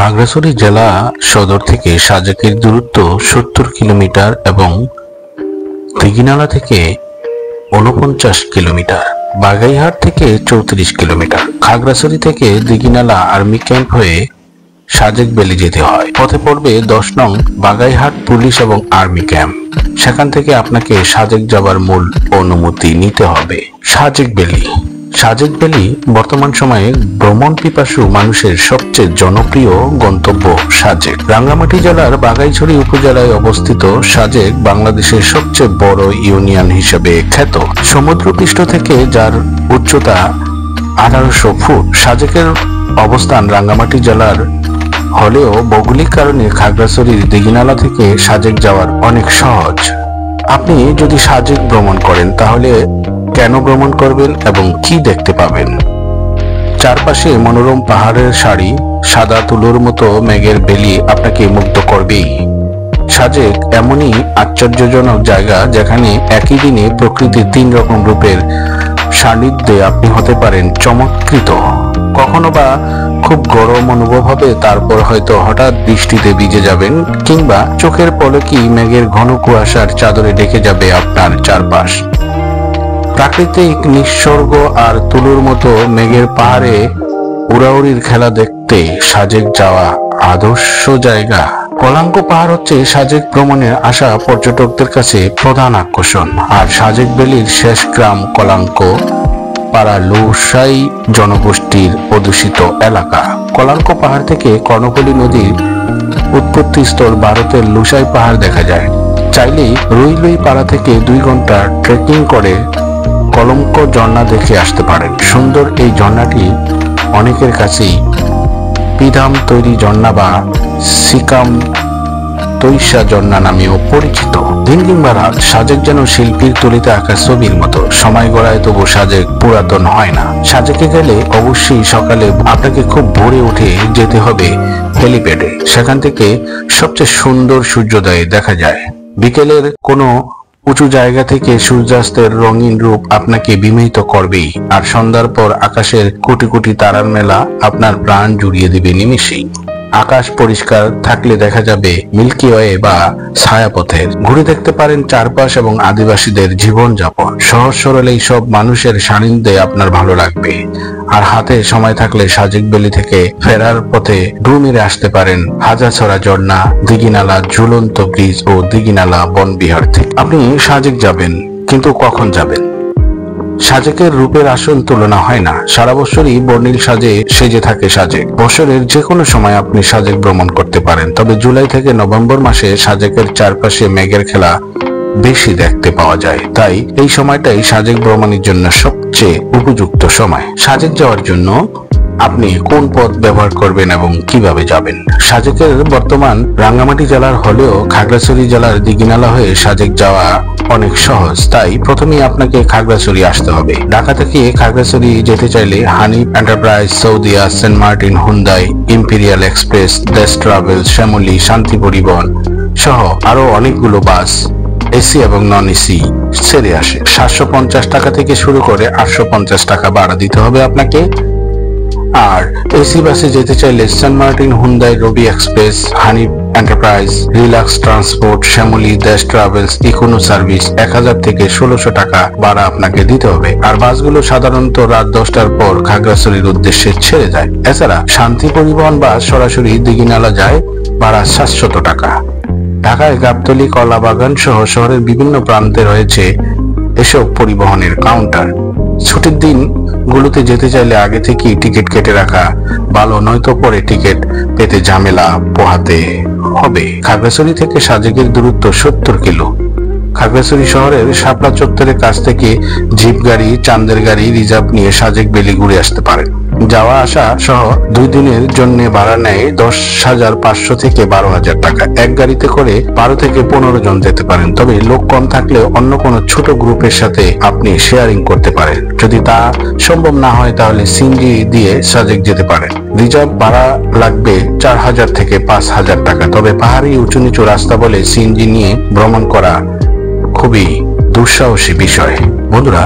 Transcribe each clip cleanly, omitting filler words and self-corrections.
খাগড়াছড়ি জেলা সদর থেকে সাজেকের দূরত্ব 70 কিলোমিটার এবং দীঘিনালা থেকে 49 কিলোমিটার, বাগাইহাট থেকে 34 কিলোমিটার। খাগড়াছড়ি থেকে দীঘিনালা আর্মি ক্যাম্প হয়ে সাজেক ভ্যালি যেতে হয়। পথে পড়বে 10 নং বাগাইহাট পুলিশ এবং আর্মি ক্যাম্প। সেখান থেকে আপনাকে সাজেক যাবার মূল অনুমতি নিতে হবে। সাজেক ভ্যালি বর্তমান সময়ে ভ্রমণ পিপাসু মানুষের সবচেয়ে জনপ্রিয় গন্তব্য সাজেক। রাঙ্গামাটি জেলার বাঘাইছড়ি উপজেলায় অবস্থিত সাজেক বাংলাদেশের সবচেয়ে বড় ইউনিয়ন হিসেবে খ্যাত। সমুদ্রপৃষ্ঠ থেকে যার উচ্চতা 1800 ফুট। সাজেকের অবস্থান রাঙ্গামাটি জেলার হলেও ভৌগোলিক কারণে খাগড়াছড়ির দীঘিনালা থেকে সাজেক যাওয়ার অনেক সহজ। আপনি যদি সাজেক ভ্রমণ করেন তাহলে কেন ভ্রমণ করবেন এবং কি দেখতে পাবেন? চারপাশে মনোরম পাহাড়ের সারি, সাদা তুলোর মতো মেঘের বেলি আপনাকে মুগ্ধ করবেই। সাজেক এমনই আশ্চর্যজনক জায়গা যেখানে একই দিনে প্রকৃতির 3 রকম রূপের সান্নিধ্যে আপনি হতে পারেন চমৎকৃত। কখনো বা খুব গরম অনুভব হবে, তারপর হয়তো হঠাৎ বৃষ্টিতে ভিজে যাবেন, কিংবা চোখের পলকেই মেঘের ঘন কুয়াশার চাদরে ঢেকে যাবে আপনার চারপাশ। প্রাকৃতিক নিঃসর্গ আর তুলোর মতো মেঘের পাহাড়ে উড়াউড়ির খেলা দেখতে সাজেক যাওয়া আদর্শ জায়গা। কলাঙ্ক পাহাড় হচ্ছে সাজেক ভ্রমণে আসা পর্যটকদের কাছে প্রধান আকর্ষণ। আর সাজেক ভ্যালির শেষ গ্রাম কলাঙ্ক পাড়া লুসাই জনগোষ্ঠীর অধ্যুষিত এলাকা। কলাঙ্ক পাহাড় থেকে কর্ণফুলী নদীর উৎপত্তি স্থল ভারতের লুসাই পাহাড় দেখা যায়। চাইলেই রুইলুই পাড়া থেকে 2 ঘন্টা ট্রেকিং করে কলঙ্ক ঝর্ণা দেখে আসতে পারেন। সুন্দর এই ঝর্ণাটি অনেকের কাছেই পিধাম তৈরি ঝর্ণা বা সিকাম তৈশা ঝর্ণা নামেও পরিচিত। দিন কিংবা রাত সাজেক যেন শিল্পীর তুলিতে আঁকা ছবির মতো। সময় গড়ায় তবু সাজেক পুরাতন হয় না। সাজেকে গেলে অবশ্যই সকালে আপনাকে খুব ভোরে উঠে যেতে হবে হেলিপ্যাডে। সেখান থেকে সবচেয়ে সুন্দর সূর্যোদয় দেখা যায়। বিকেলের কোনো উঁচু জায়গা থেকে সূর্যাস্তের রঙিন রূপ আপনাকে বিমোহিত করবেই। আর সন্ধ্যার পর আকাশের কোটি কোটি তারার মেলা আপনার প্রাণ জুড়িয়ে দিবে নিমেষেই। আকাশ পরিষ্কার থাকলে দেখা যাবে মিল্কি ওয়ে বা ছায়াপথের। ঘুরে দেখতে পারেন চারপাশ এবং আদিবাসীদের জীবন যাপন। সহজ সরল এই সব মানুষের সান্নিধ্যে আপনার ভালো লাগবে। আর হাতে সময় থাকলে সাজেক ভ্যালি থেকে ফেরার পথে ডু মেরে আসতে পারেন হাজাছড়া ঝর্ণা, দীঘিনালা ঝুলন্ত ব্রিজ ও দীঘিনালা বনবিহার থেকে। আপনি সাজেক যাবেন, কিন্তু কখন যাবেন? সাজেকের রূপের আসল তুলনা হয় না। সারা বছরই বর্ণিল সাজে সেজে থাকে সাজেক। বছরের যে কোনো সময় আপনি সাজেক ভ্রমণ করতে পারেন, তবে জুলাই থেকে নভেম্বর মাসে সাজেকের চারপাশে মেঘের খেলা বেশি দেখতে পাওয়া যায়। তাই এই সময়টাই সাজেক ভ্রমণের জন্য সবচেয়ে উপযুক্ত সময়। সাজেক যাওয়ার জন্য আপনি কোন পথ ব্যবহার করবেন এবং কিভাবে যাবেন? সাজেকের বর্তমান রাঙ্গামাটি জেলার হলেও খাগড়াছড়ি জেলার দীঘিনালা হয়ে সাজেক যাওয়া অনেক সহজ। তাই প্রথমেই আপনাকে খাগড়াছড়ি আসতে হবে। ঢাকা থেকে খাগড়াছড়ি যেতে চাইলে Hanif enterprise, Saudia, saint Martin, Hyundai, imperial express, Desh travels, Shyamoli, Shanti Paribahan সহ আরো অনেকগুলো বাস এসি এবং নন এসি ছেড়ে আসে। 750 টাকা থেকে শুরু করে 850 টাকা ভাড়া দিতে হবে আপনাকে। আর এসি বাসে যেতে চাইলে Saint Martin, Hyundai, Robi Express, Hanif Enterprise, Relax Transport, Shyamoli, Desh Travels, Econo service 1000 থেকে 1600 টাকা ভাড়া আপনাকে দিতে হবে। আর বাসগুলো সাধারণত রাত 10টার পর খাগড়াছড়ির উদ্দেশ্যে ছেড়ে যায়। এছাড়া শান্তি পরিবহন বাস সরাসরি দীঘিনালা যায়, ভাড়া 700 টাকা। ঢাকায় গাবতলী, কলাবাগান সহ শহরের বিভিন্ন প্রান্তে রয়েছে এসব পরিবহনের কাউন্টার। ছুটির দিন গুলোতে যেতে চাইলে আগে থেকেই টিকিট কেটে রাখা ভালো, নয়তো পরে টিকিট পেতে ঝামেলা পোহাতে হবে। খাগড়াছড়ি থেকে সাজেকের দূরত্ব 70 কিলো। খাগড়াছড়ি শহরের শাপলা চত্বরের কাছ থেকে জিপ গাড়ি, চান্দের গাড়ি রিজার্ভ নিয়ে সাজেক ভ্যালি ঘুরে আসতে পারেন। যাওয়া আসা সহ 2 দিনের জন্য ভাড়া নেয় 10,500 থেকে 12,000 টাকা। এক গাড়িতে করে 12 থেকে 15 জন যেতে পারেন। তবে লোক কম থাকলে অন্য কোনো ছোট গ্রুপের সাথে আপনি শেয়ারিং করতে পারেন। যদি তা সম্ভব না হয় তাহলে সিএনজি দিয়ে সাজেক যেতে পারেন। রিজার্ভ ভাড়া লাগবে 4,000 থেকে 5,000 টাকা। তবে পাহাড়ি উঁচু নিচু রাস্তা বলে সিএনজি নিয়ে ভ্রমণ করা খুবই দুঃসাহসী বিষয়। বন্ধুরা,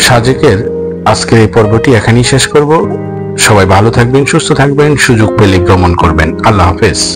সাজেকের আজকের এই পর্বটি এখানেই শেষ করব। সবাই ভালো থাকবেন, সুস্থ থাকবেন, সুযোগ পেলে ভ্রমণ করবেন। আল্লাহ হাফেজ।